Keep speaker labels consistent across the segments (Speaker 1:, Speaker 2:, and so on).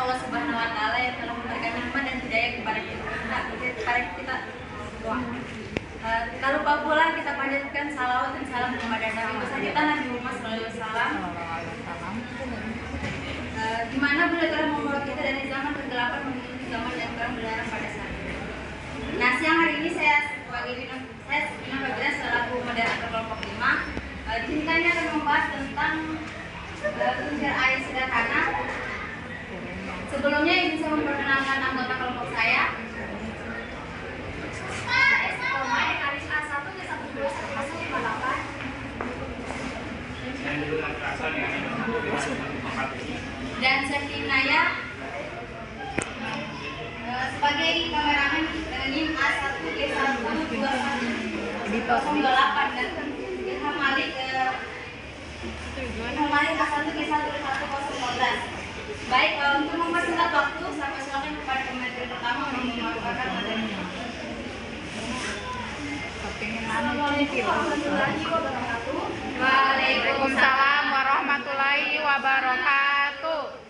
Speaker 1: Allah Subhanahu Wa Taala yang telah memberikan nikmat dan hidayah kepada kita semua. Tak lupa pula kita panjatkan salawat dan salam kepada Nabi besar kita Nabi Muhammad SAW, di mana beliau telah membawa kita dari zaman kegelapan menuju zaman yang terang benderang pada saat ini. Nah, siang hari ini saya sebagai Vina Fabila selaku moderator kelompok 5, izinkannya akan membahas tentang kincir air sederhana. Sebelumnya ingin saya memperkenalkan anggota kelompok saya. Dan Septinaya sebagai kameramen NIM A1G12108 dan Ilham Malik A1G11115. Baik, untuk mempersingkat waktu, saya persilakan kepada pemateri pertama untuk memaparkan materinya. Assalamualaikum warahmatullahi wabarakatuh.
Speaker 2: Waalaikumsalam warahmatullahi wabarakatuh.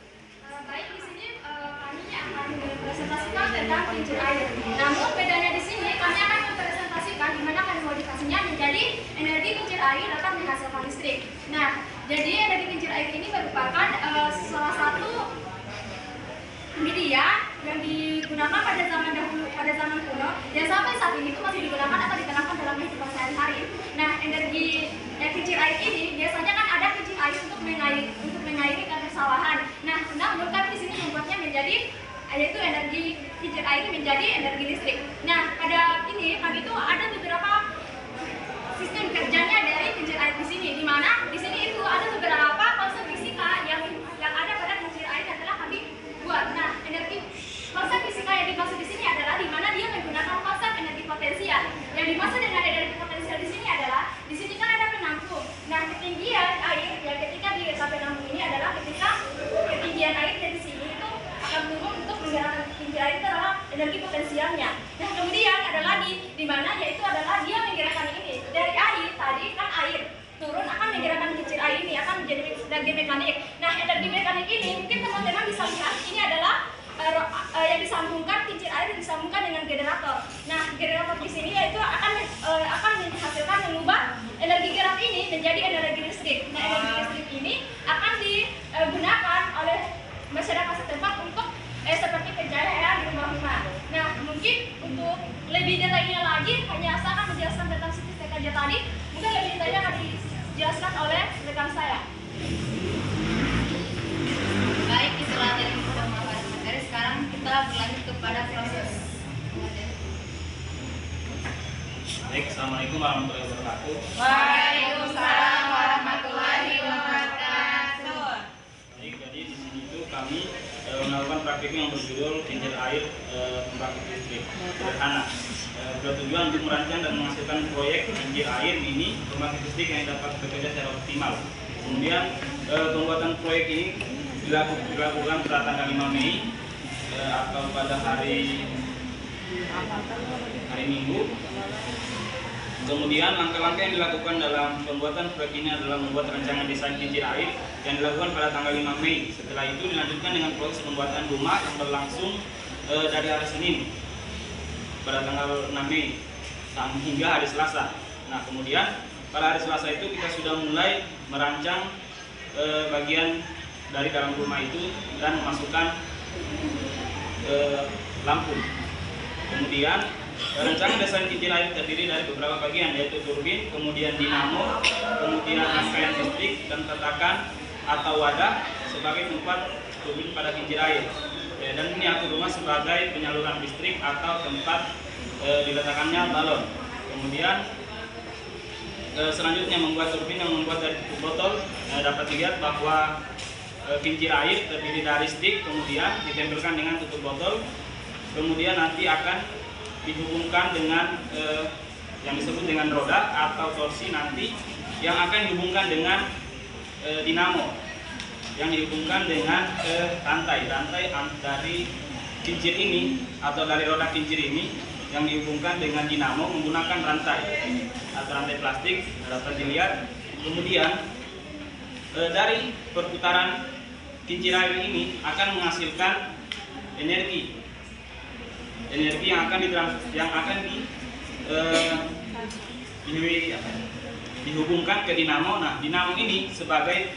Speaker 1: Baik, di sini kami akan mempresentasikan tentang kincir air. Namun bedanya di sini kami akan mempresentasikan di mana modifikasinya menjadi energi kincir air dapat menghasilkan listrik. Nah, jadi energi kincir air ini merupakan salah satu media yang digunakan pada zaman dahulu, pada zaman kuno, dan sampai saat ini itu masih digunakan atau digunakan dalam kehidupan sehari-hari. Nah, energi kincir air ini biasanya kan ada kincir air untuk mengairi persawahan. Nah, namun kami di sini membuatnya menjadi yaitu energi kincir air menjadi energi listrik. Nah, pada ini kami itu ada beberapa sistem kerjanya dari kincir air di sini, di mana di sini itu ada beberapa konsep fisika yang ada pada kincir air yang telah kami buat. Nah, konsep fisika yang dimaksud di sini adalah di mana dia menggunakan konsep energi potensial. Yang dimaksud dengan energi potensial di sini adalah di sini kan ada penampung. Nah, ketinggian air yang ketika di penampung ini adalah ketika ketinggian air dari sini itu akan turun untuk menggerakkan kincir air itu adalah energi potensialnya. Nah, kemudian ada lagi di mana yaitu adalah dia menggerakkan ini dari air tadi kan air turun akan menggerakkan kincir air ini akan menjadi energi mekanik. Nah, energi mekanik ini mungkin teman-teman bisa lihat ini adalah yang disambungkan kincir air disambungkan dengan generator. Nah, generator di sini yaitu akan menghasilkan mengubah energi gerak ini menjadi energi listrik. Nah, energi listrik ini akan digunakan oleh masyarakat setempat untuk seperti pencahayaan di rumah-rumah. Nah, mungkin untuk lebih detailnya lagi hanya saya akan menjelaskan tentang sistem kerja tadi. Mungkin lebih detailnya akan dijelaskan oleh rekan saya. Baik, itulah dari pemaparan materi. Sekarang kita berlanjut kepada proses.
Speaker 3: Baik, assalamualaikum warahmatullahi wabarakatuh.
Speaker 2: Waalaikumsalam warahmatullahi wabarakatuh.
Speaker 3: Baik, jadi di sini itu kami melakukan praktik yang berjudul kincir air pembangkit listrik sederhana. Bertujuan untuk merancang dan menghasilkan proyek kincir air ini pembangkit listrik yang dapat bekerja secara optimal. Kemudian pembuatan proyek ini dilakukan pada tanggal 5 Mei atau pada hari Minggu. Kemudian langkah-langkah yang dilakukan dalam pembuatan proyek ini adalah membuat rancangan desain kincir air yang dilakukan pada tanggal 5 Mei. Setelah itu dilanjutkan dengan proses pembuatan rumah yang berlangsung dari hari Senin pada tanggal 6 Mei hingga hari Selasa. Nah, kemudian pada hari Selasa itu kita sudah mulai merancang bagian dari dalam rumah itu dan memasukkan lampu. Kemudian rancangan desain kincir air terdiri dari beberapa bagian, yaitu turbin, kemudian dinamo, kemudian rangkaian listrik dan tatakan atau wadah sebagai tempat turbin pada kincir air. Dan miniatur rumah sebagai penyaluran listrik atau tempat diletakkannya balon. Kemudian selanjutnya membuat turbin yang membuat dari botol. Dapat dilihat bahwa kincir air terdiri dari stick, kemudian ditempelkan dengan tutup botol, kemudian nanti akan dihubungkan dengan yang disebut dengan roda atau torsi nanti yang akan dihubungkan dengan dinamo yang dihubungkan dengan rantai dari kincir ini atau dari roda kincir ini yang dihubungkan dengan dinamo menggunakan rantai atau rantai plastik dapat dilihat. Kemudian dari perputaran kincir air ini akan menghasilkan energi yang akan dihubungkan ke dinamo. Nah, dinamo ini sebagai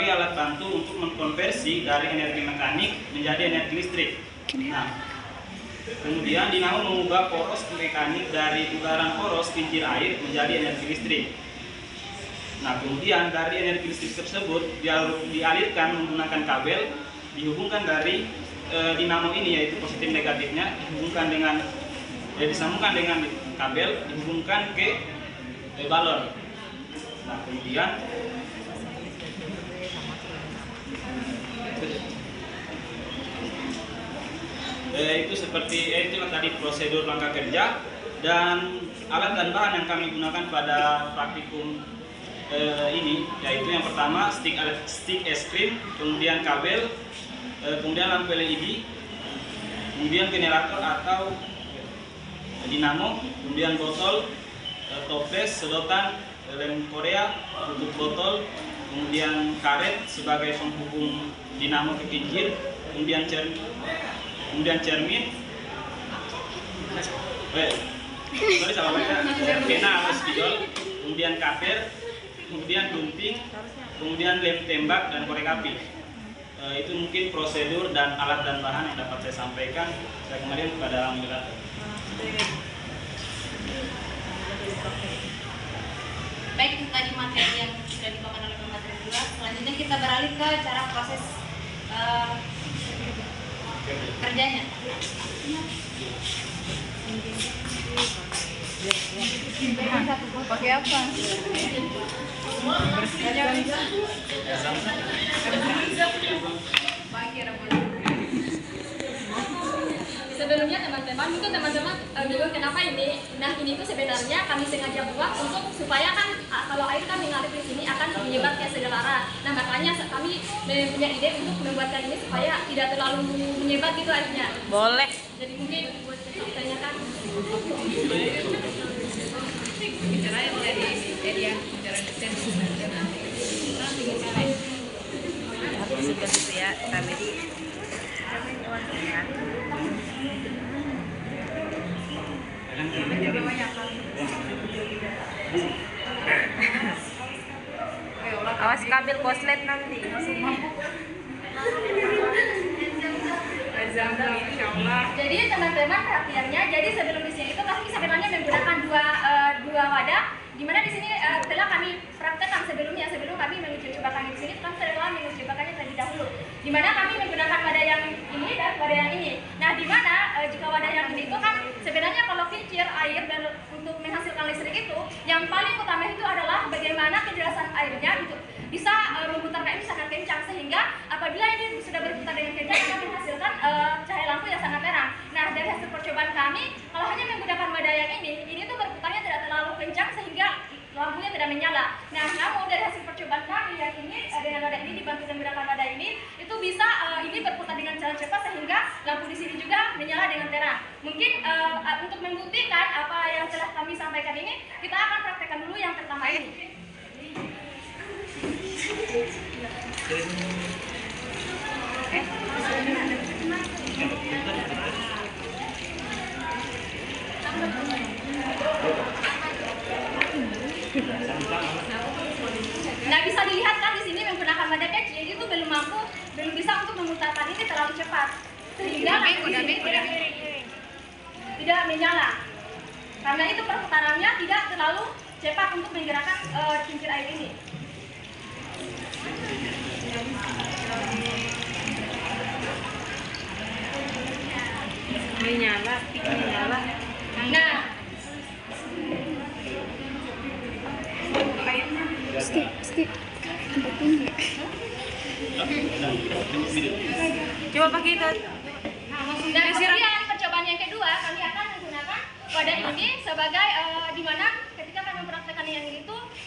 Speaker 3: alat bantu untuk mengkonversi dari energi mekanik menjadi energi listrik. Nah, kemudian dinamo mengubah poros mekanik dari putaran poros kincir air menjadi energi listrik. Nah, kemudian dari energi listrik tersebut dialirkan menggunakan kabel, dihubungkan dari dinamo ini, yaitu positif negatifnya disambungkan dengan kabel, dihubungkan ke balon. Nah, kemudian itu itulah tadi prosedur langkah kerja dan alat dan bahan yang kami gunakan pada praktikum ini, yaitu yang pertama stick es krim, kemudian kabel, kemudian lampu LED, kemudian generator atau dinamo, kemudian botol, toples, sedotan, lem Korea, tutup botol, kemudian karet sebagai penghubung dinamo ke kincir, kemudian cermin, pena atau spidol, kemudian kaper, kemudian gunting, kemudian lem tembak dan korek api. Itu mungkin prosedur dan alat dan bahan yang dapat saya sampaikan. Saya kembalikan kepada moderator.
Speaker 1: Baik, itu tadi materi yang sudah dibawakan oleh pemateri 2. Selanjutnya kita beralih ke cara proses kerjanya.
Speaker 2: Pakai apa?
Speaker 1: Sebelumnya teman-teman, mungkin teman-teman bingung kenapa ini. Nah, ini tuh sebenarnya kami sengaja buat untuk supaya kan kalau air kan mengalir di sini akan menyebar ke segala arah. Nah, makanya kami punya ide untuk membuatkan ini supaya tidak terlalu menyebar gitu airnya.
Speaker 2: Boleh.
Speaker 1: Jadi mungkin tanyakan.
Speaker 2: Situ ya, kami di awas kabel koslet nanti.
Speaker 1: Jadi teman-teman perhatiannya, jadi sebelum di sini itu kami sebenarnya menggunakan dua wadah, di mana di sini telah kami praktekkan sebelum kami menguji cobakan di sini, kami telah menguji cobakannya terlebih dahulu, di mana kami menggunakan wadah yang ini dan wadah yang ini. Nah, di mana jika wadah yang ini itu kan sebenarnya kalau kincir air dan untuk menghasilkan listrik itu yang paling utama itu adalah bagaimana kejelasan airnya itu bisa memutarkan ini sangat kencang, sehingga apabila ini sudah berputar dengan kencang akan menghasilkan cahaya lampu yang sangat terang. Nah, dari hasil percobaan kami, kalau hanya menggunakan wadah yang ini tuh berputarnya tidak terlalu kencang sehingga lampunya tidak menyala. Nah, namun dari hasil percobaan kami yang ini dengan wadah ini dibantu menggunakan wadah ini, itu bisa ini berputar dengan cara cepat sehingga lampu di sini juga menyala dengan terang. Mungkin untuk membuktikan apa yang telah kami sampaikan ini, kita akan praktekkan dulu yang pertama ini. Nah, bisa dilihat kan di sini menggunakan wadah kecil itu belum bisa untuk memutarkan ini terlalu cepat, sehingga tidak menyala. Karena itu perputarannya tidak terlalu cepat untuk menggerakkan kincir air ini.
Speaker 2: menyala.
Speaker 1: Nah,
Speaker 4: Stick. Tempat tinggi.
Speaker 2: Coba pakai itu.
Speaker 1: dan kemudian percobaan yang kedua kami akan menggunakan wadah ini sebagai di mana ketika kami mempraktekkan yang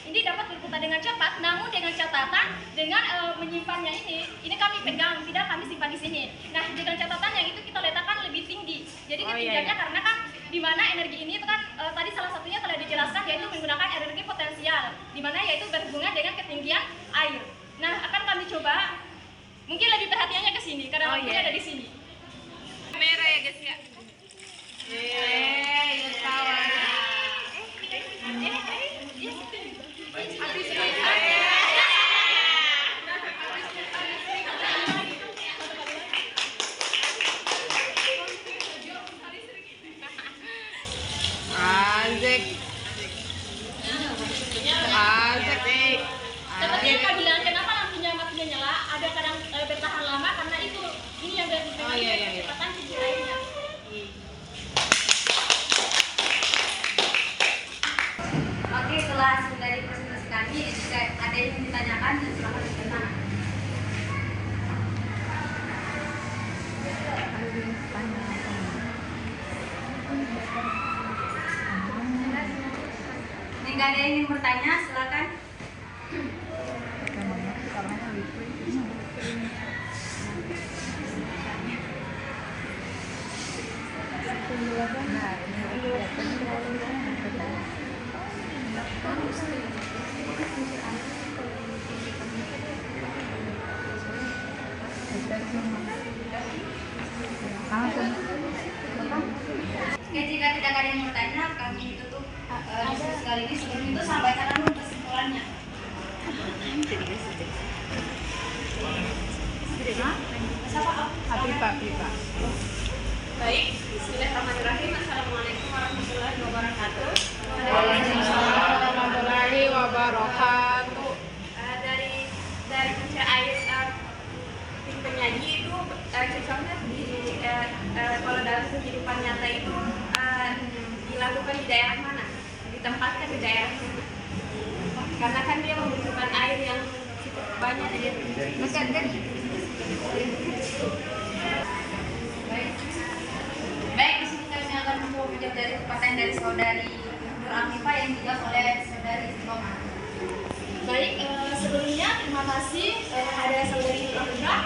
Speaker 1: ini dapat berputar dengan cepat, namun dengan catatan dengan menyimpannya ini kami pegang, tidak kami simpan di sini. Nah, dengan catatan yang itu kita letakkan lebih tinggi. Jadi ketinggiannya karena kan di mana energi ini itu kan tadi salah satunya telah dijelaskan, yaitu menggunakan energi potensial. vertikal, di mana yaitu berhubungan dengan ketinggian air. Nah, akan kami coba, mungkin lebih perhatiannya ke sini karena lampunya ada di sini.
Speaker 2: Kamera ya guys ya. Kawan. Asik.
Speaker 1: Seperti yang Kak bilang, kenapa lampunya matinya nyala? Ada kadang bertahan lama karena itu ini yang berhubungan dengan kecepatan kincir airnya. Oke, setelah hasil dari presentasi kami, jika ada yang ditanyakan, silakan ditanyakan. Jika ada yang ingin bertanya, silakan. Oke, jika tidak ada yang bertanya, kami tutup diskusi kali ini. Sebelum itu sampaikan dulu kesimpulannya. Baik, bismillahirrahmanirrahim. Assalamualaikum warahmatullahi wabarakatuh.
Speaker 2: Waalaikumsalam warahmatullahi wabarakatuh.
Speaker 1: Dari kincir air tim penyaji itu cocoknya kalau dalam kehidupan nyata itu dilakukan di daerah mana? Ditempatkan di daerah mana? Karena kan dia membutuhkan air yang cukup banyak. Baik, di sini kami akan mencoba menjawab dari pertanyaan dari saudari Nur Amifa yang dijawab oleh saudari Roma. Baik, sebelumnya terima kasih ada saudari Nur Amifa.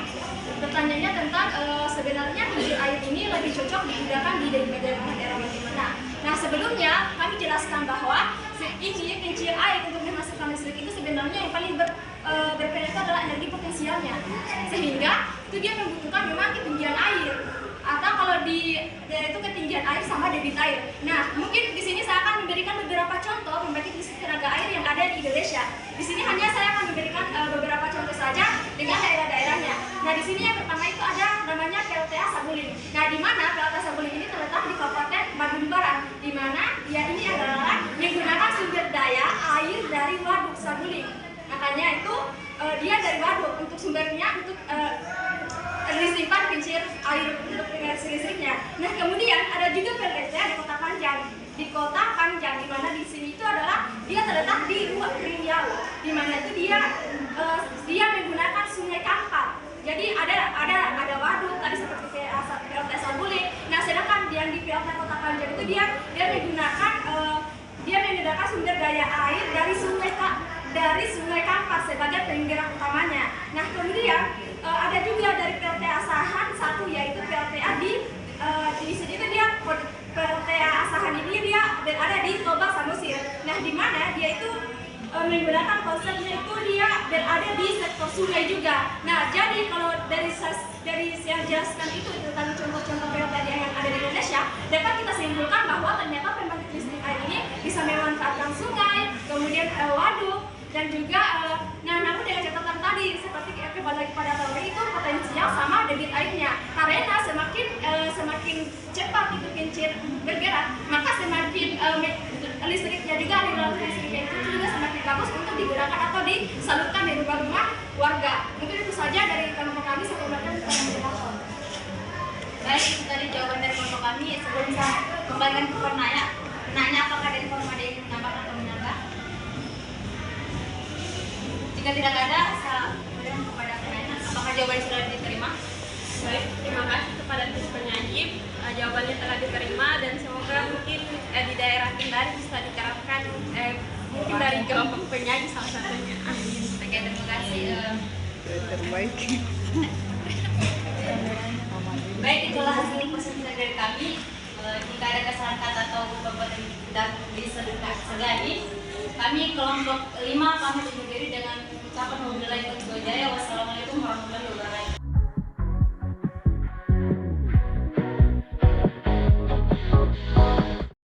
Speaker 1: Pertanyaannya tentang sebenarnya kincir air ini lebih cocok digunakan di daerah bagaimana. Nah, sebelumnya kami jelaskan bahwa ini kincir air untuk menghasilkan listrik itu sebenarnya yang paling berperan itu adalah energi potensialnya, sehingga itu dia membutuhkan memang ketinggian air, atau kalau di daerah itu ketinggian air sama debit air. Nah, mungkin di sini saya akan memberikan beberapa contoh pembangkit listrik tenaga air yang ada di Indonesia. Di sini hanya saya akan memberikan beberapa contoh saja dengan daerah-daerahnya. Nah, di sini yang pertama itu ada namanya PLTA Saguling. Nah, di mana PLTA Saguling ini terletak di Kabupaten Bandung Barat, di mana dia ini adalah menggunakan sumber daya air dari waduk Saguling. Makanya itu dia dari waduk untuk sumbernya untuk disimpan kincir air untuk listriknya. Nah, kemudian ada juga PLTA di Kota Panjang. Di Kota Panjang, di mana di sini itu adalah dia terletak di Riau, di mana itu dia menggunakan Sungai Kampar. Jadi ada waduk tadi seperti PLTA Saguling. Nah, sedangkan yang di PLTA Kota Panjang itu dia menggunakan sumber daya air dari Sungai Kampar sebagai penggerak utamanya. Nah, kemudian ada juga dari PLTA Asahan satu, yaitu PLTA di sini itu dia PLTA Asahan ini dia berada di Toba Samosir. Nah, di mana dia itu menggunakan konsepnya itu dia berada di sektor sungai juga. Nah, jadi kalau dari yang jelaskan itu tentang contoh-contoh PLTA yang ada di Indonesia, dapat kita simpulkan bahwa ternyata pembangkit listrik air ini bisa memanfaatkan sungai, kemudian waduk, dan juga namun dengan catatan tadi seperti kembali pada teori itu potensial sama debit airnya, karena semakin cepat itu kincir bergerak, maka semakin listriknya juga aliran listriknya itu juga semakin bagus untuk digunakan atau disalurkan di rumah-rumah warga. Mungkin itu saja dari kelompok kami. Saya kembalikan kepada moderator. Baik, itu tadi jawaban dari kelompok kami. Sebelum saya kembalikan ke penanya, apakah dari forum ada yang menambah atau menambah? Jika tidak ada, saya berikan kepada penanya. Apakah jawabannya sudah diterima?
Speaker 5: Baik, terima kasih kepada tim penyaji. Jawabannya telah diterima dan semoga mungkin di daerah Kendari bisa diterapkan mungkin dari kelompok penyaji salah satunya.
Speaker 1: Oke, terima kasih.
Speaker 2: Terbaik.
Speaker 1: Baik, itulah hasil presentasi dari kami. Jika ada kesalahan kata atau beberapa yang tidak bisa disegani, kami Kami kelompok 5 pamit